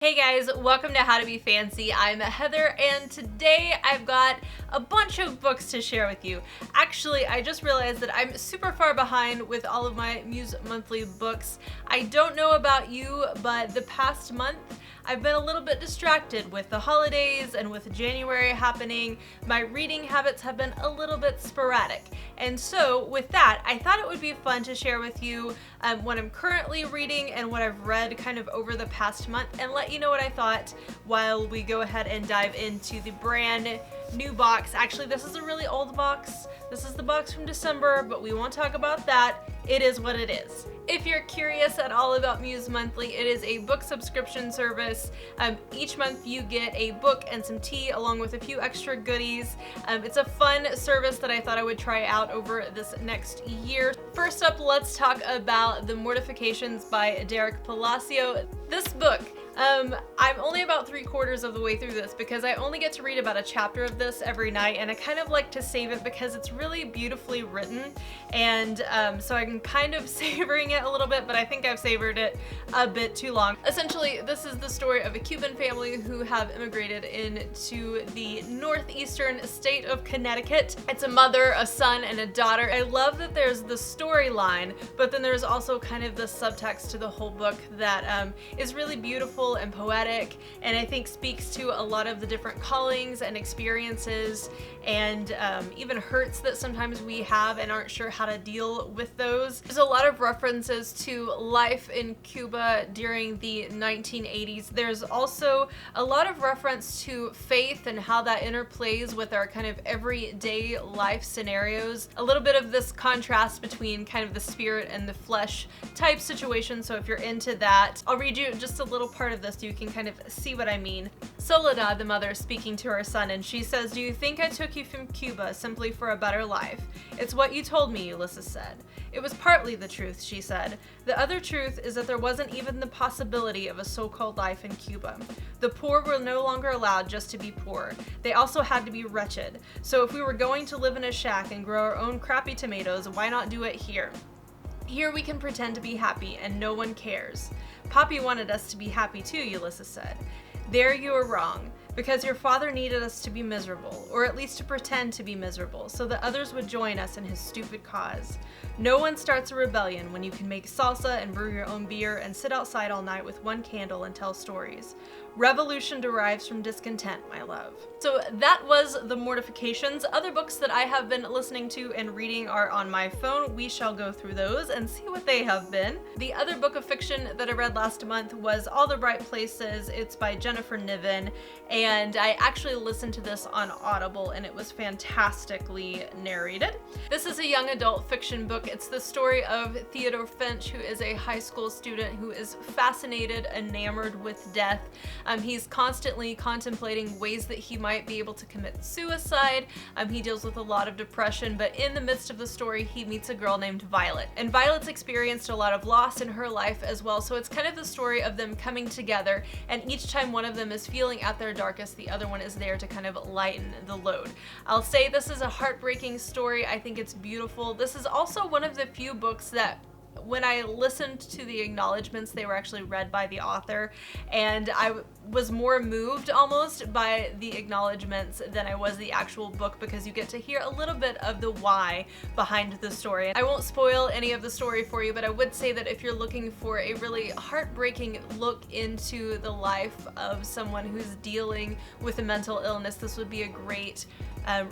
Hey guys, welcome to How to Be Fancy. I'm Heather, and today I've got a bunch of books to share with you. Actually, I just realized that I'm super far behind with all of my Muse Monthly books. I don't know about you, but the past month I've been a little bit distracted with the holidays and with January happening. My reading habits have been a little bit sporadic. And so with that, I thought it would be fun to share with you what I'm currently reading and what I've read kind of over the past month, and let you know what I thought while we go ahead and dive into the brand new box. Actually, this is a really old box. This is the box from December, but we won't talk about that. It is what it is. If you're curious at all about Muse Monthly, it is a book subscription service. Each month you get a book and some tea along with a few extra goodies. It's a fun service that I thought I would try out over this next year. First up, let's talk about The Mortifications by Derek Palacio. This book, I'm only about 3/4 of the way through this because I only get to read about a chapter of this every night, and I kind of like to save it because it's really beautifully written, and so I'm kind of savoring it a little bit, but I think I've savored it a bit too long. Essentially, this is the story of a Cuban family who have immigrated into the northeastern state of Connecticut. It's a mother, a son, and a daughter. I love that there's the storyline, but then there's also kind of the subtext to the whole book that is really beautiful and poetic, and I think speaks to a lot of the different callings and experiences and even hurts that sometimes we have and aren't sure how to deal with those. There's a lot of references to life in Cuba during the 1980s. There's also a lot of reference to faith and how that interplays with our kind of everyday life scenarios. A little bit of this contrast between kind of the spirit and the flesh type situation, so if you're into that, I'll read you just a little part of this so you can kind of see what I mean. Soledad, the mother, speaking to her son, and she says, "Do you think I took you from Cuba simply for a better life? It's what you told me," Ulysses said. "It was partly the truth," she said. "The other truth is that there wasn't even the possibility of a so-called life in Cuba. The poor were no longer allowed just to be poor. They also had to be wretched. So if we were going to live in a shack and grow our own crappy tomatoes, why not do it here? Here we can pretend to be happy and no one cares. Poppy wanted us to be happy too," Ulysses said. "There you are wrong, because your father needed us to be miserable, or at least to pretend to be miserable, so that others would join us in his stupid cause. No one starts a rebellion when you can make salsa and brew your own beer and sit outside all night with one candle and tell stories. Revolution derives from discontent, my love." So that was The Mortifications. Other books that I have been listening to and reading are on my phone. We shall go through those and see what they have been. The other book of fiction that I read last month was All the Bright Places. It's by Jennifer Niven, and I actually listened to this on Audible, and it was fantastically narrated. This is a young adult fiction book. It's the story of Theodore Finch, who is a high school student who is fascinated, enamored with death. He's constantly contemplating ways that he might be able to commit suicide. He deals with a lot of depression, but in the midst of the story, he meets a girl named Violet. And Violet's experienced a lot of loss in her life as well, so it's kind of the story of them coming together, and each time one of them is feeling at their darkest, the other one is there to kind of lighten the load. I'll say this is a heartbreaking story. I think it's beautiful. This is also one of the few books that when I listened to the acknowledgments, they were actually read by the author, and I was more moved almost by the acknowledgments than I was the actual book, because you get to hear a little bit of the why behind the story. I won't spoil any of the story for you, but I would say that if you're looking for a really heartbreaking look into the life of someone who's dealing with a mental illness, this would be a great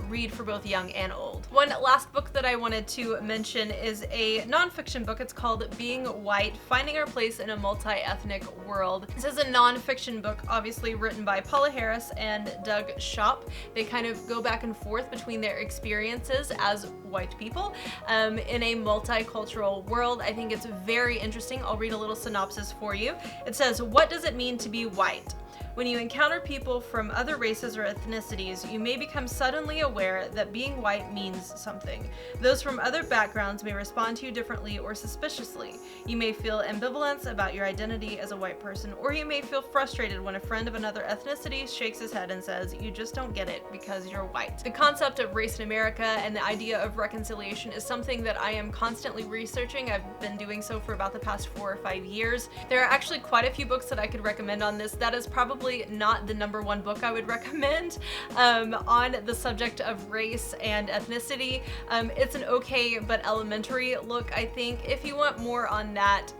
read for both young and old. One last book that I wanted to mention is a nonfiction book. It's called Being White, Finding Our Place in a Multi-Ethnic World. This is a nonfiction book, obviously written by Paula Harris and Doug Schopp. They kind of go back and forth between their experiences as white people in a multicultural world. I think it's very interesting. I'll read a little synopsis for you. It says, "What does it mean to be white? When you encounter people from other races or ethnicities, you may become suddenly aware that being white means something. Those from other backgrounds may respond to you differently or suspiciously. You may feel ambivalence about your identity as a white person, or you may feel frustrated when a friend of another ethnicity shakes his head and says, "You just don't get it because you're white." The concept of race in America and the idea of reconciliation is something that I am constantly researching. I've been doing so for about the past 4 or 5 years. There are actually quite a few books that I could recommend on this. That is probably not the #1 book I would recommend on the subject of race and ethnicity. It's an okay but elementary look, I think. If you want more on that,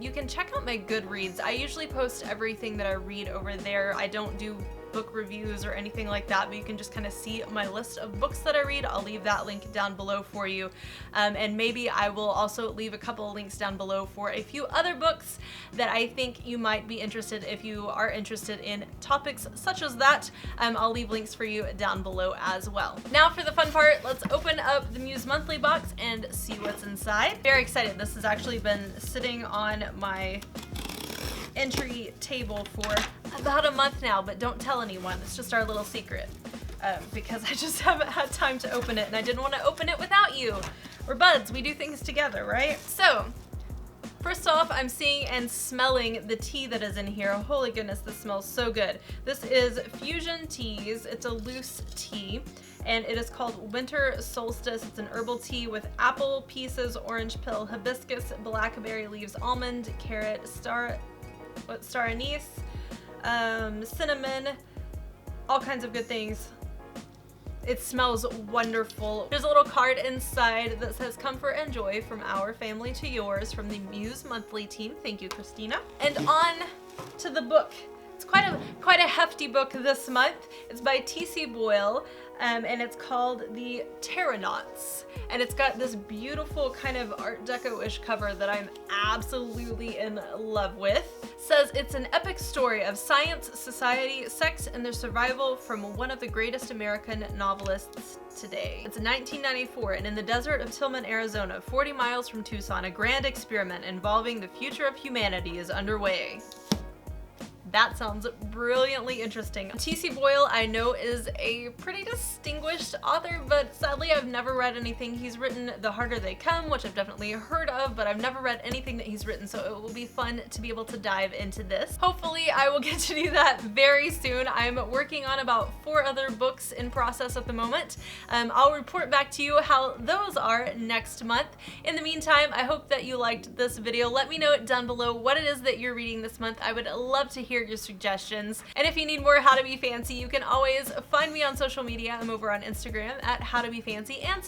you can check out my Goodreads. I usually post everything that I read over there. I don't do book reviews or anything like that, but you can just kind of see my list of books that I read. I'll leave that link down below for you. And maybe I will also leave a couple of links down below for a few other books that I think you might be interested if you are interested in topics such as that. I'll leave links for you down below as well. Now for the fun part, let's open up the Muse Monthly box and see what's inside. Very excited. This has actually been sitting on my entry table for about a month now, but don't tell anyone. It's just our little secret because I just haven't had time to open it, and I didn't want to open it without you. We're buds. We do things together, right? So first off, I'm seeing and smelling the tea that is in here. Holy goodness, this smells so good. This is Fusion Teas. It's a loose tea, and it is called Winter Solstice. It's an herbal tea with apple pieces, orange pill, hibiscus, blackberry leaves, almond, carrot, star anise, cinnamon, all kinds of good things. It smells wonderful. There's a little card inside that says comfort and joy from our family to yours from the Muse Monthly team. Thank you, Christina. And on to the book. It's quite a hefty book this month. It's by T.C. Boyle, and it's called The Terranauts. And it's got this beautiful kind of Art Deco-ish cover that I'm absolutely in love with. It says it's an epic story of science, society, sex, and their survival from one of the greatest American novelists today. It's 1994, and in the desert of Tillman, Arizona, 40 miles from Tucson, a grand experiment involving the future of humanity is underway. That sounds brilliantly interesting. T.C. Boyle, I know, is a pretty distinguished author, but sadly I've never read anything he's written. The Harder They Come, which I've definitely heard of, but I've never read anything that he's written, so it will be fun to be able to dive into this. Hopefully I will get to do that very soon. I'm working on about 4 other books in process at the moment. I'll report back to you how those are next month. In the meantime, I hope that you liked this video. Let me know down below what it is that you're reading this month. I would love to hear your suggestions. And if you need more How to Be Fancy, you can always find me on social media. I'm over on Instagram at How to Be Fancy, and